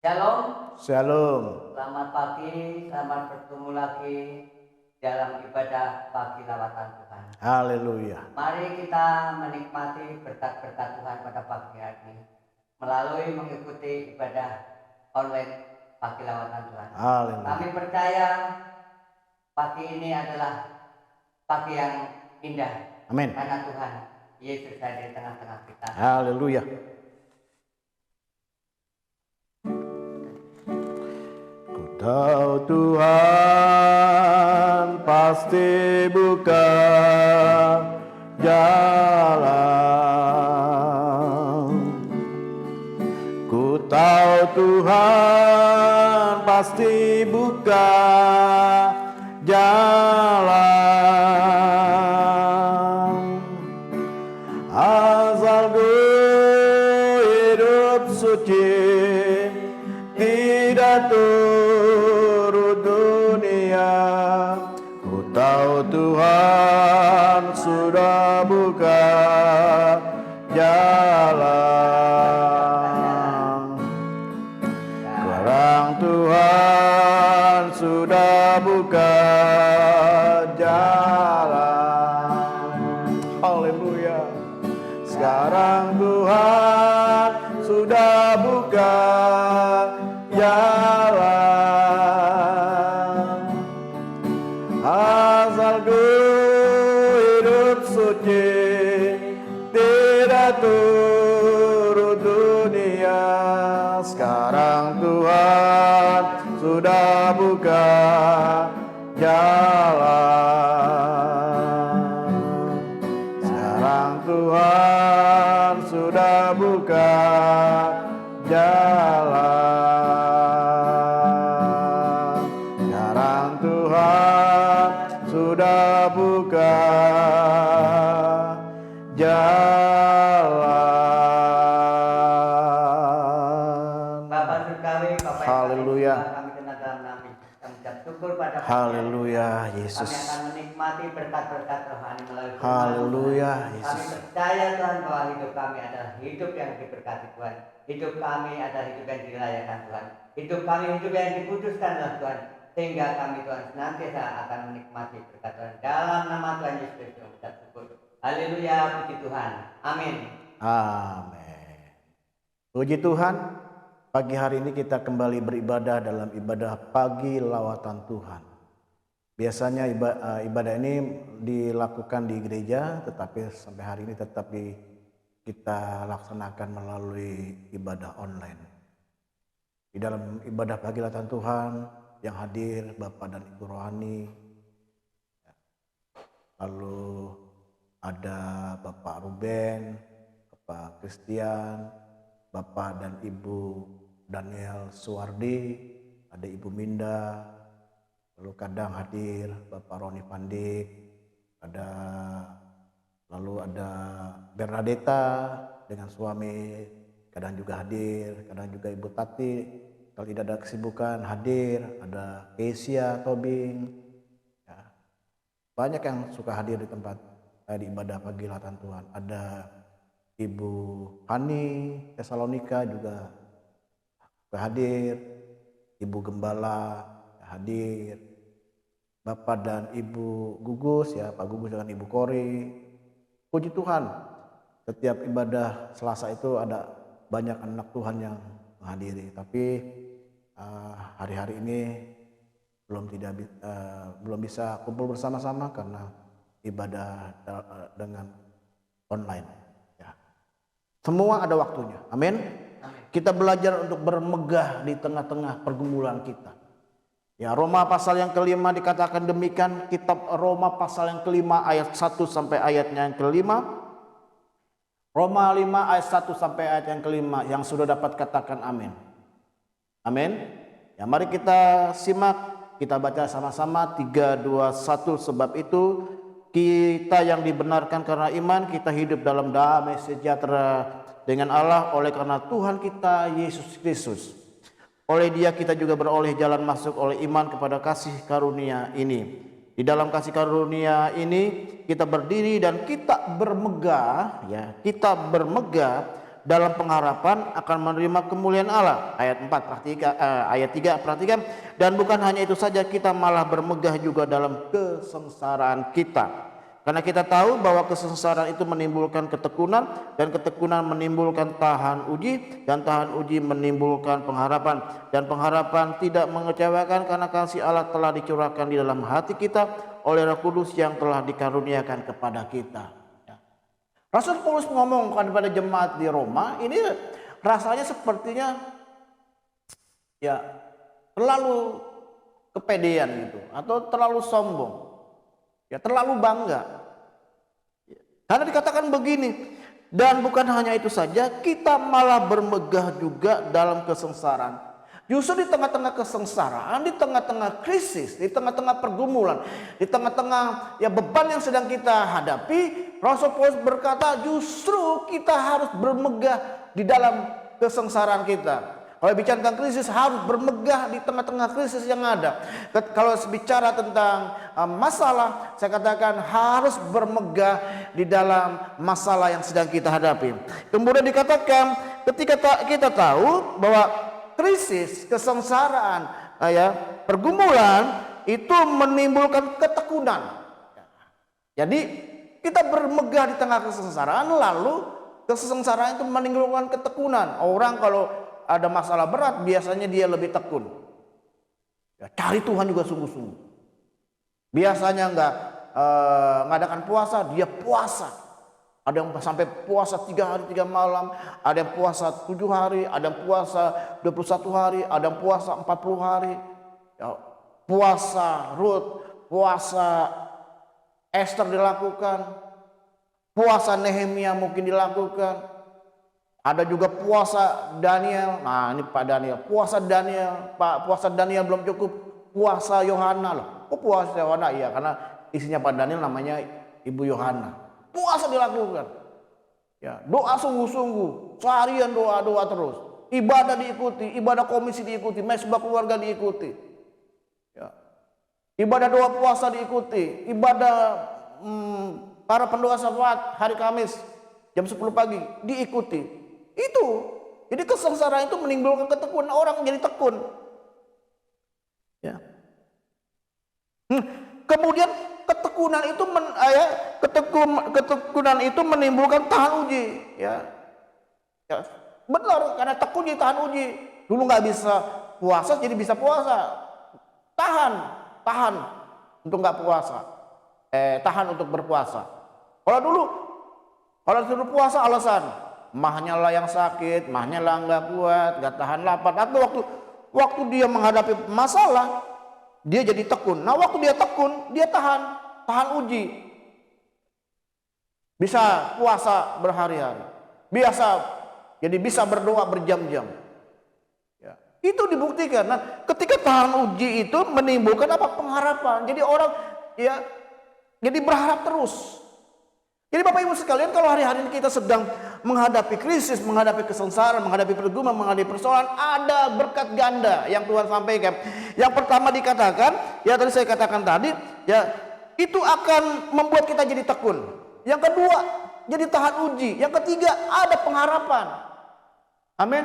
Shalom. Shalom. Selamat pagi, selamat bertemu lagi dalam ibadah pagi lawatan Tuhan. Haleluya. Mari kita menikmati berkat-berkat Tuhan pada pagi hari ini melalui mengikuti ibadah online pagi lawatan Tuhan. Haleluya. Kami percaya pagi ini adalah pagi yang indah. Amin. Karena Tuhan Yesus ada di tengah-tengah kita. Haleluya. Ku tahu Tuhan pasti buka jalan. Ku tahu Tuhan pasti buka jalan. Asal ku hidup suci, tidak turut dunia. Ku tahu Tuhan sudah buka jalan. Sekarang Tuhan sudah buka jalan. Haleluya. Sekarang Tuhan sudah buka jalan. Asal ku hidup suci, tidak turut dunia. Sekarang Tuhan sudah buka jalan. Sekarang Tuhan sudah buka jalan. Sekarang Tuhan sudah buka jalan. Bapak surgawi, Bapak yang Haleluya. paling kami kenal dalam nama. Kami ucap syukur pada Haleluya, Kami Yesus. akan menikmati berkat-berkat rohani melalui firman Haleluya, Tuhan. Kami Yesus. percaya Tuhan bahwa hidup kami adalah hidup yang diberkati Tuhan. Hidup kami adalah hidup yang dilayakan Tuhan. Hidup kami hidup yang dikuduskan oleh Tuhan. Sehingga kami Tuhan senantiasa akan menikmati berkat Tuhan. Dalam nama Tuhan Yesus Kristus kami ucap syukur. Haleluya, puji Tuhan. Amin. Amin. Puji Tuhan, pagi hari ini kita kembali beribadah dalam ibadah pagi lawatan Tuhan. Biasanya ibadah ini dilakukan di gereja, tetapi sampai hari ini tetap kita laksanakan melalui ibadah online. Di dalam ibadah pagi lawatan Tuhan yang hadir Bapak dan Ibu rohani, lalu ada Bapak Ruben, Bapak Christian, Bapak dan Ibu Daniel Suwardi, ada Ibu Minda, lalu kadang hadir Bapak Roni Pandik, lalu ada Bernadetta dengan suami, kadang juga hadir, kadang juga Ibu Tati, kalau tidak ada kesibukan hadir, ada Kesia Tobing, ya. Banyak yang suka hadir di tempat di ibadah pagi lawatan Tuhan. Ada Ibu Hani Tesalonika juga hadir, Ibu Gembala hadir, Bapak dan Ibu Gugus, ya Pak Gugus dengan Ibu Kori. Puji Tuhan, setiap ibadah Selasa itu ada banyak anak Tuhan yang menghadiri. Tapi hari-hari ini belum bisa kumpul bersama-sama karena ibadah dengan online. Ya. Semua ada waktunya. Amin. Kita belajar untuk bermegah di tengah-tengah pergumulan kita. Ya, Roma pasal yang kelima dikatakan demikian. Kitab Roma pasal yang kelima ayat 1 sampai ayatnya yang kelima. Roma 5 ayat 1 sampai ayat yang kelima. Yang sudah dapat katakan amin. Amin. Ya, mari kita simak, kita baca sama-sama 3, 2, 1. Sebab itu kita yang dibenarkan karena iman, kita hidup dalam damai sejahtera dengan Allah oleh karena Tuhan kita Yesus Kristus. Oleh Dia kita juga beroleh jalan masuk oleh iman kepada kasih karunia ini. Di dalam kasih karunia ini kita berdiri dan kita bermegah, ya, kita bermegah dalam pengharapan akan menerima kemuliaan Allah. Ayat 4 perhatikan, ayat 3 perhatikan. Dan bukan hanya itu saja, kita malah bermegah juga dalam kesengsaraan kita. Karena kita tahu bahwa kesengsaraan itu menimbulkan ketekunan, dan ketekunan menimbulkan tahan uji, dan tahan uji menimbulkan pengharapan, dan pengharapan tidak mengecewakan karena kasih Allah telah dicurahkan di dalam hati kita oleh Roh Kudus yang telah dikaruniakan kepada kita. Rasul Paulus ngomong kepada jemaat di Roma, ini rasanya sepertinya ya terlalu kepedean gitu, atau terlalu sombong, ya terlalu bangga. Karena dikatakan begini, dan bukan hanya itu saja, kita malah bermegah juga dalam kesengsaraan. Justru di tengah-tengah kesengsaraan, di tengah-tengah krisis, di tengah-tengah pergumulan, di tengah-tengah ya beban yang sedang kita hadapi, Rasul Paulus berkata justru kita harus bermegah di dalam kesengsaraan kita. Kalau bicara tentang krisis, harus bermegah di tengah-tengah krisis yang ada. Kalau bicara tentang masalah, saya katakan harus bermegah di dalam masalah yang sedang kita hadapi. Kemudian dikatakan ketika kita tahu bahwa krisis, kesengsaraan, pergumulan itu menimbulkan ketekunan. Jadi kita bermegah di tengah kesengsaraan, lalu kesengsaraan itu menimbulkan ketekunan. Orang kalau ada masalah berat, biasanya dia lebih tekun. Ya, cari Tuhan juga sungguh-sungguh. Biasanya nggak ngadakan puasa, dia puasa. Ada yang sampai puasa 3 hari 3 malam, ada yang puasa 7 hari, ada yang puasa 21 hari, ada yang puasa 40 hari. Ya, puasa Rut, puasa Esther dilakukan, puasa Nehemia mungkin dilakukan. Ada juga puasa Daniel. Nah, ini Pak Daniel. Puasa Daniel, Pak, puasa Daniel belum cukup. Puasa Yohana loh. Kok puasa Yohana? Iya, karena isinya Pak Daniel namanya Ibu Yohana. Puasa dilakukan. Ya, doa sungguh-sungguh. Seharian doa-doa terus. Ibadah diikuti, ibadah komisi diikuti, mesbah keluarga diikuti. Ya. Ibadah doa puasa diikuti, ibadah para pendoa syafaat hari Kamis jam 10 pagi diikuti. Itu, jadi kesengsaraan itu menimbulkan ketekunan, orang menjadi tekun. Ya. Kemudian ketekunan itu ketekunan itu menimbulkan tahan uji. Ya. Ya. Benar, karena tekun jadi tahan uji. Dulu nggak bisa puasa, jadi bisa puasa. Tahan untuk nggak puasa. Tahan untuk berpuasa. Kalau dulu puasa alasan. Mahnya lah yang sakit, mahnya lah nggak kuat, nggak tahan lapar. Atau waktu dia menghadapi masalah, dia jadi tekun. Nah, waktu dia tekun, dia tahan uji. Bisa puasa berhari-hari, jadi bisa berdoa berjam-jam. Ya, itu dibuktikan. Nah, ketika tahan uji itu menimbulkan apa? Pengharapan. Jadi orang ya, jadi berharap terus. Jadi Bapak Ibu sekalian, kalau hari-hari ini kita sedang menghadapi krisis, menghadapi kesengsaraan, menghadapi pergumulan, menghadapi persoalan, ada berkat ganda yang Tuhan sampaikan. Yang pertama dikatakan, ya tadi saya katakan tadi, ya itu akan membuat kita jadi tekun. Yang kedua, jadi tahan uji. Yang ketiga, ada pengharapan. Amin.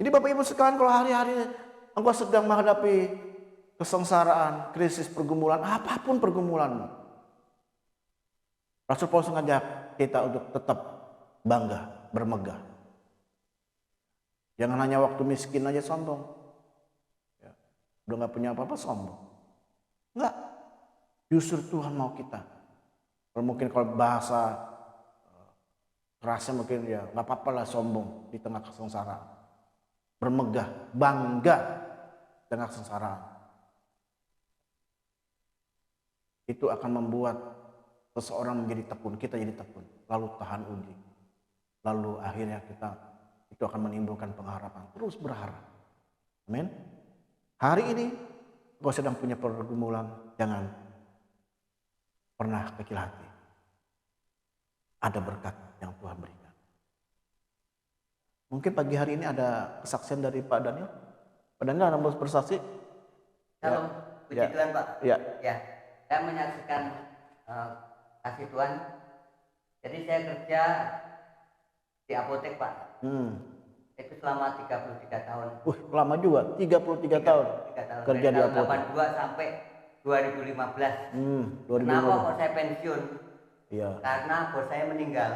Jadi Bapak Ibu sekalian, kalau hari-hari engkau sedang menghadapi kesengsaraan, krisis, pergumulan, apapun pergumulanmu, Rasul Paulus mengajak kita untuk tetap bangga, bermegah. Jangan hanya waktu miskin aja sombong. Ya, udah gak punya apa-apa sombong. Enggak. Justru Tuhan mau kita. Kalau bahasa kerasnya mungkin ya gak apa-apa lah sombong di tengah kesengsaraan. Bermegah, bangga di tengah kesengsaraan. Itu akan membuat seseorang menjadi tekun, kita jadi tekun, lalu tahan uji, lalu akhirnya itu akan menimbulkan pengharapan, terus berharap. Amin. Hari ini kau sedang punya pergumulan, jangan pernah kecil hati. Ada berkat yang Tuhan berikan. Mungkin pagi hari ini ada kesaksian dari Pak Daniel. Pak Daniel ada bersaksi? Shalom, puji Tuhan Pak. Ya. Saya menyaksikan kasih Tuhan. Jadi saya kerja di apotek Pak. Itu selama 33 tahun. Lama juga, 33 tahun 3 tahun. kerja Dari di tahun apotek. 82 sampai 2015. 2015. Kenapa kok saya pensiun? Iya. Karena bos saya meninggal.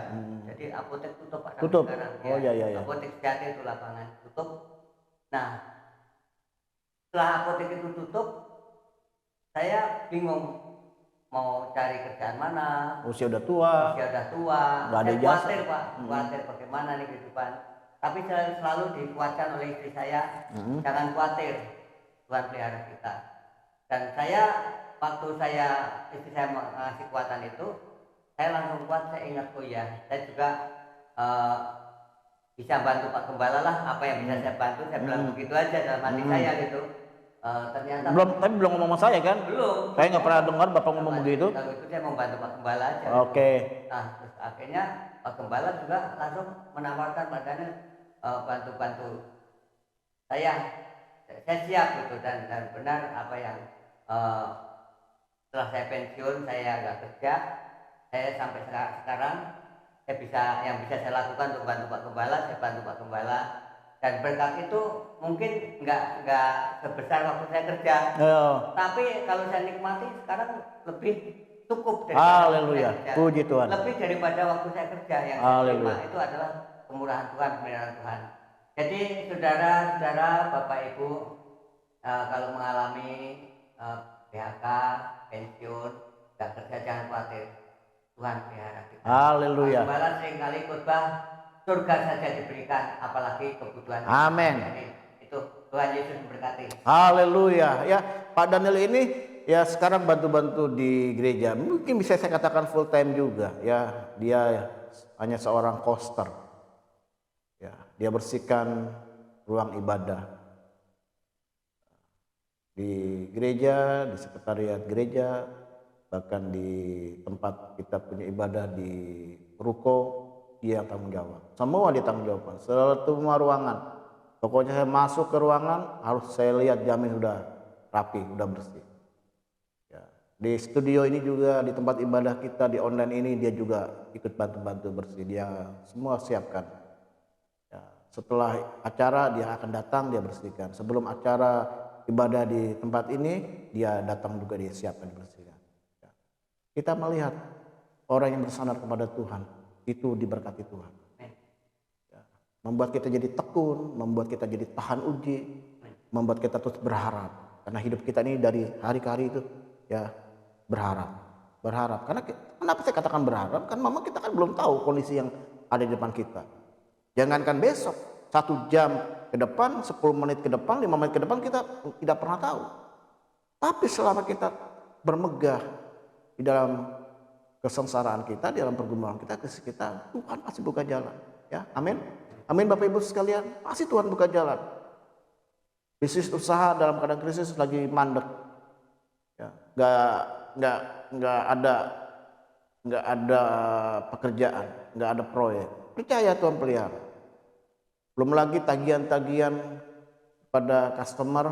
Jadi apotek tutup Pak, sampai Tutup. sekarang. Oh iya. Apotek sejati itu lapangan tutup. Nah, setelah apotek itu tutup, saya bingung mau cari kerjaan mana. Usia udah tua. Usia udah tua. Nggak ada Saya ijazah. khawatir Pak, khawatir bagaimana nih kehidupan. Tapi saya selalu dikuatkan oleh istri saya, jangan khawatir, Tuhan pelihara kita. Dan saya waktu istri saya mengasih kuatan itu, saya langsung kuat. Saya ingat, oh ya, saya juga bisa bantu Pak Gembala lah, apa yang bisa saya bantu, saya bilang begitu aja dalam hati saya gitu. Ternyata Tapi belum ngomong sama saya kan? belum. Saya nggak pernah dengar Bapak ngomong begitu. Kalau itu saya mau bantu Pak Gembala aja. Oke. Nah, terus akhirnya Pak Gembala juga langsung menawarkan padanya bantu-bantu saya siap gitu, dan benar apa yang setelah saya pensiun, saya nggak kerja, saya sampai sekarang saya yang bisa saya lakukan untuk bantu Pak Gembala, saya bantu Pak Gembala, dan berkat itu mungkin nggak sebesar waktu saya kerja, tapi kalau saya nikmati sekarang lebih cukup daripada waktu saya kerja. Puji Tuhan. Lebih daripada waktu saya kerja. Yang saya terima itu adalah kemurahan Tuhan, pemeliharaan Tuhan. Jadi saudara-saudara, Bapak Ibu, kalau mengalami PHK, pensiun, nggak kerja, jangan khawatir, Tuhan pelihara kita. Haleluya. Gembala seringkali khotbah surga saja diberikan, apalagi kebutuhan. Amin. Itu Tuhan Yesus memberkati. Haleluya. Ya, Pak Daniel ini ya sekarang bantu-bantu di gereja. Mungkin bisa saya katakan full time juga. Ya, dia hanya seorang koster. Ya, dia bersihkan ruang ibadah di gereja, di sekretariat gereja, bahkan di tempat kita punya ibadah di ruko, dia tanggung jawab. Semua dia tanggung jawab. Semua ruangan. Pokoknya saya masuk ke ruangan harus saya lihat jamin sudah rapi, sudah bersih. Ya. Di studio ini juga, di tempat ibadah kita di online ini, dia juga ikut bantu-bantu bersih. Dia semua siapkan. Ya. Setelah acara dia akan datang, dia bersihkan. Sebelum acara ibadah di tempat ini, dia datang juga, dia siapkan, bersihkan. Ya. Kita melihat orang yang bersandar kepada Tuhan itu diberkati Tuhan. Membuat kita jadi tekun, membuat kita jadi tahan uji, membuat kita terus berharap. Karena hidup kita ini dari hari ke hari itu ya berharap. Karena kenapa saya katakan berharap? Kan memang kita kan belum tahu kondisi yang ada di depan kita. Jangankan besok, 1 jam ke depan, 10 menit ke depan, 5 menit ke depan, kita tidak pernah tahu. Tapi selama kita bermegah di dalam kesengsaraan kita, di dalam pergumulan kita, Tuhan pasti buka jalan. Ya, amin. Amin Bapak Ibu sekalian, pasti Tuhan buka jalan. Bisnis usaha dalam keadaan krisis lagi mandek, ya, nggak ada pekerjaan, nggak ada proyek. Percaya Tuhan pelihara. Belum lagi tagihan-tagihan pada customer,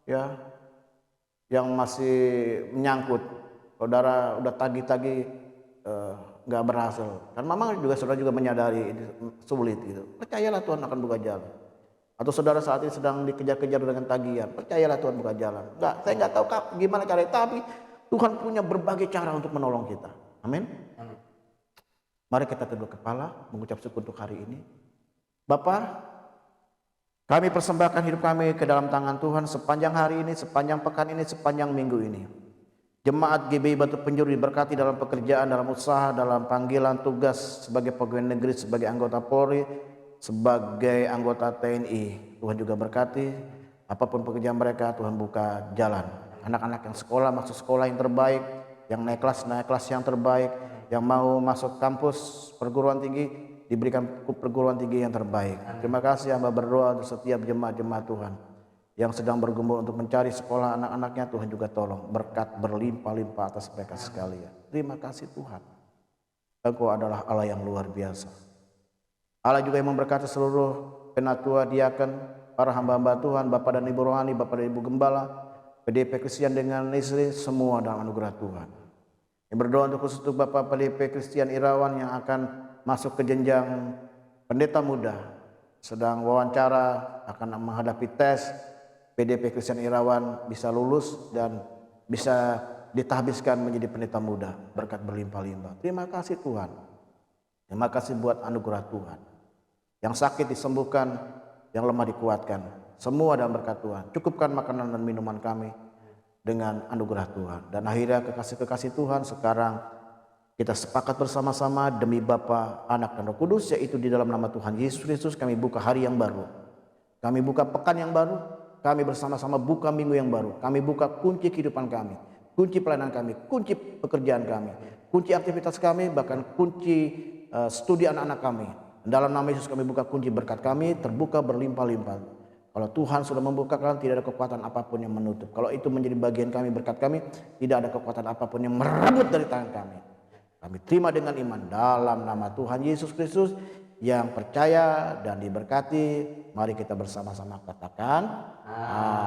ya, yang masih menyangkut. Saudara udah tagih-tagih nggak berhasil. Dan memang juga saudara juga menyadari ini sulit gitu. Percayalah Tuhan akan buka jalan. Atau saudara saat ini sedang dikejar-kejar dengan tagihan, percayalah Tuhan buka jalan. Saya nggak tahu gimana caranya, tapi Tuhan punya berbagai cara untuk menolong kita. Amin. Mari kita tunduk kepala, mengucap syukur untuk hari ini. Bapa, kami persembahkan hidup kami ke dalam tangan Tuhan sepanjang hari ini, sepanjang pekan ini, sepanjang minggu ini. Jemaat GBI Batu Penjuru diberkati dalam pekerjaan, dalam usaha, dalam panggilan tugas sebagai pegawai negeri, sebagai anggota Polri, sebagai anggota TNI. Tuhan juga berkati apapun pekerjaan mereka, Tuhan buka jalan. Anak-anak yang sekolah masuk sekolah yang terbaik, yang naik kelas yang terbaik, yang mau masuk kampus perguruan tinggi diberikan perguruan tinggi yang terbaik. Terima kasih hamba berdoa untuk setiap jemaat-jemaat Tuhan yang sedang bergumul untuk mencari sekolah anak-anaknya. Tuhan juga tolong berkat berlimpah-limpah atas mereka sekalian. Terima kasih Tuhan, Engkau adalah Allah yang luar biasa. Allah juga yang memberkati seluruh penatua, diaken, para hamba-hamba Tuhan, Bapak dan Ibu rohani, Bapak dan Ibu gembala, PDP Kristian dengan istri, semua dalam anugerah Tuhan. Yang berdoa untuk khusus untuk Bapak PDP Kristian Irawan yang akan masuk ke jenjang pendeta muda sedang wawancara akan menghadapi tes PDP Christian Irawan, bisa lulus dan bisa ditahbiskan menjadi pendeta muda berkat berlimpah-limpah. Terima kasih Tuhan. Terima kasih buat anugerah Tuhan. Yang sakit disembuhkan, yang lemah dikuatkan. Semua dalam berkat Tuhan. Cukupkan makanan dan minuman kami dengan anugerah Tuhan. Dan akhirnya kekasih-kekasih Tuhan, sekarang kita sepakat bersama-sama demi Bapa, Anak, dan Roh Kudus, yaitu di dalam nama Tuhan Yesus Kristus kami buka hari yang baru. Kami buka pekan yang baru. Kami bersama-sama buka minggu yang baru. Kami buka kunci kehidupan kami, kunci pelayanan kami, kunci pekerjaan kami, kunci aktivitas kami, bahkan kunci studi anak-anak kami. Dalam nama Yesus kami buka kunci berkat kami, terbuka berlimpah-limpah. Kalau Tuhan sudah membukakan, tidak ada kekuatan apapun yang menutup. Kalau itu menjadi bagian kami, berkat kami, tidak ada kekuatan apapun yang merebut dari tangan kami. Kami terima dengan iman dalam nama Tuhan Yesus Kristus yang percaya dan diberkati. Mari kita bersama-sama katakan amin.